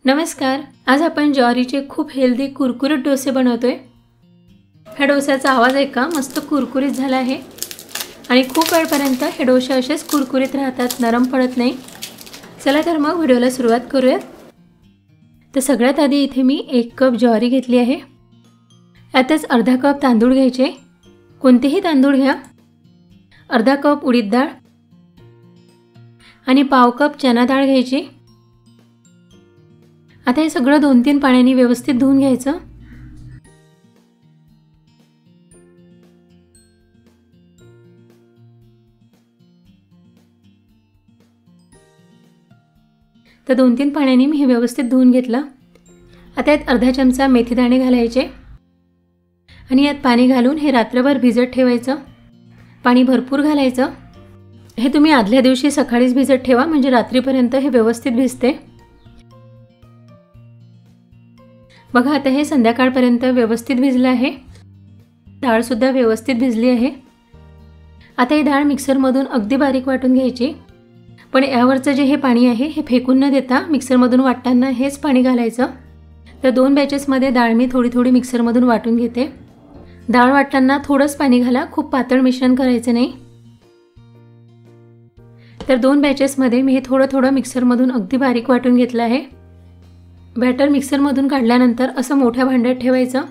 नमस्कार। आज आपण ज्वारीचे खूप हेल्दी कुरकुरीत डोसे बनवतोय। ह्या डोस्याचा आवाज ऐका, मस्त कुरकुरीत झाला आहे आणि खूप वेळपर्यंत हे डोसे असेच कुरकुरीत राहतात, नरम पडत नाही। चला तर मग व्हिडिओला सुरुवात करूया। तर सगळ्यात आधी इथे मी 1 कप ज्वारी घेतली आहे। यातच अर्धा कप तांदूळ घ्यायचे, कोणतेही तांदूळ घ्या। अर्धा कप उडीद डाळ आणि पाव कप चना डाळ घ्यायची। आता हे सगळं 2-3 पाण्याने व्यवस्थित धुवून घ्यायचं। तर 2-3 पाण्याने मी हे व्यवस्थित धुवून घेतलं। आता यात अर्धा चमचा मेथीदाणे घालायचे आणि यात पाणी घालून हे रात्रभर भिजत ठेवायचं। पाणी भरपूर घालायचं। हे तुम्ही आदल्या दिवशी सकाळीच भिजत ठेवा, म्हणजे रात्रीपर्यंत हे व्यवस्थित भिजते। बघा आता हे संध्याकाळपर्यंत व्यवस्थित भिजलं आहे। डाळ सुद्धा व्यवस्थित भिजली आहे। आता ही डाळ मिक्सरमधून अगदी बारीक वाटून घ्यायची, पण यावरचं जे हे पाणी आहे हे फेकून न देता मिक्सरमधून वाटताना हेच पाणी घालायचं। तर 2 बॅचेसमध्ये डाळ मी थोडी मिक्सरमधून वाटून घेते। डाळ वाटताना थोडंच पाणी घाला, खूप पातळ मिश्रण करायचं नाही। तर 2 बॅचेसमध्ये मी हे थोडं मिक्सरमधून अगदी बारीक वाटून घेतलं आहे। बॅटर मिक्सरमधून काढल्यानंतर असं मोठ्या भांड्यात ठेवायचं।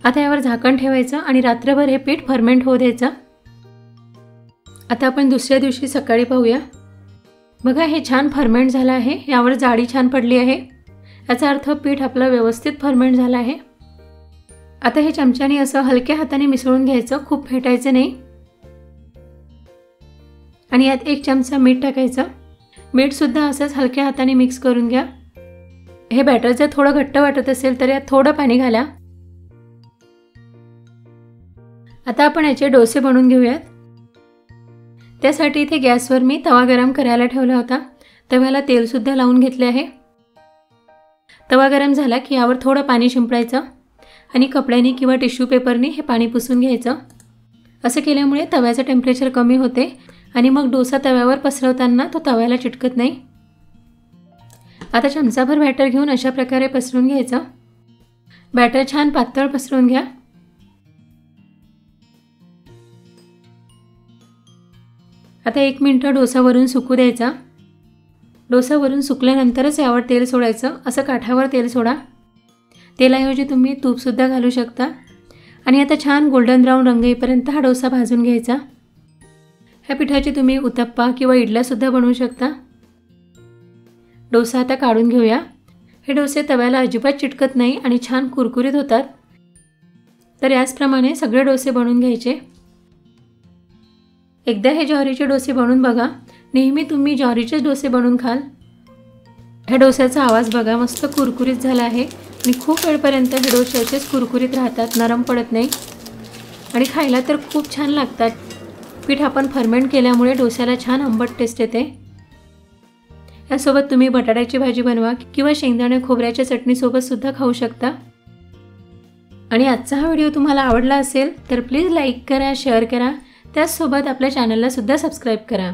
आता यावर झाकण ठेवायचं आणि रात्रभर हे पीठ फर्मेंट होऊ द्यायचं। आता आपण दुसऱ्या दिवशी सकाळी पाहूया। बघा हे छान फर्मेंट झालं आहे, यावर जाडी छान पडली आहे। याचा अर्थ पीठ आपलं व्यवस्थित फर्मेंट झालं आहे। आता हे चमच्याने असं हलक्या हाताने मिसळून घ्यायचं, खूप फेटायचं नाही। आणि यात 1 चमचा मीठ टाकायचं। मीठ सुद्धा असंच हलक्या हाताने मिक्स करून घ्या। हे बॅटर जर थोडं घट्ट वाटत असेल तर यात थोडं पाणी घाला। आता आपण याचे डोसे बनवून घेऊयात। त्यासाठी इथे गॅसवर मी तवा गरम करायला ठेवला होता। तव्याला तेल सुद्धा लावून घेतले आहे। तवा गरम झाला की यावर थोडं पाणी शिंपडायचं आणि कपड्याने किंवा टिश्यू पेपरने हे पाणी पुसून घ्यायचं। असं केल्यामुळे तव्याचं टेम्परेचर कमी होते आणि मग डोसा तव्यावर पसरवताना तो तव्याला चिटकत नाही। आता चमचाभर बॅटर घेऊन अशा प्रकारे पसरवून घ्यायचं। बॅटर छान पातळ पसरवून घ्या। आता 1 मिनिट डोसा वरून सुकू द्यायचा। डोसा वरून सुकल्यानंतरच यावर तेल सोडायचं। असं काठावर तेल सोडा। तेलाऐवजी तुम्ही तूप सुद्धा घालू शकता। आणि आता छान गोल्डन ब्राऊन रंग येईपर्यंत हा डोसा भाजून घ्यायचा। ह्या पिठाची तुम्ही उत्तप्पा किंवा इडल्या सुद्धा बनवू शकता। डोसा आता काढून घेऊया। हे डोसे तव्याला अजिबात चिटकत नाही आणि छान कुरकुरीत होतात। तर याचप्रमाणे सगळे डोसे बनवून घ्यायचे। एकदा हे ज्वारीचे डोसे बनवून बघा, नेहमी तुम्ही ज्वारीचे डोसे बनवून खाल। ह्या डोस्याचा आवाज बघा, मस्त कुरकुरीत झाला आहे आणि खूप वेळपर्यंत हे डोसे असेच कुरकुरीत राहतात, नरम पडत नाही आणि खायला तर खूप छान लागतात। पीठ आपण फर्मेंट केल्यामुळे डोस्याला छान आंबट टेस्ट येते। यासोबत तुम्ही बटाट्याची भाजी बनवा किंवा शेंगदाणे खोबऱ्याच्या चटणीसोबत सुद्धा खाऊ शकता। आणि आजचा हा व्हिडिओ तुम्हाला आवडला असेल तर प्लीज लाईक करा, शेअर करा, त्याचसोबत आपल्या चॅनलला सुद्धा सबस्क्राईब करा।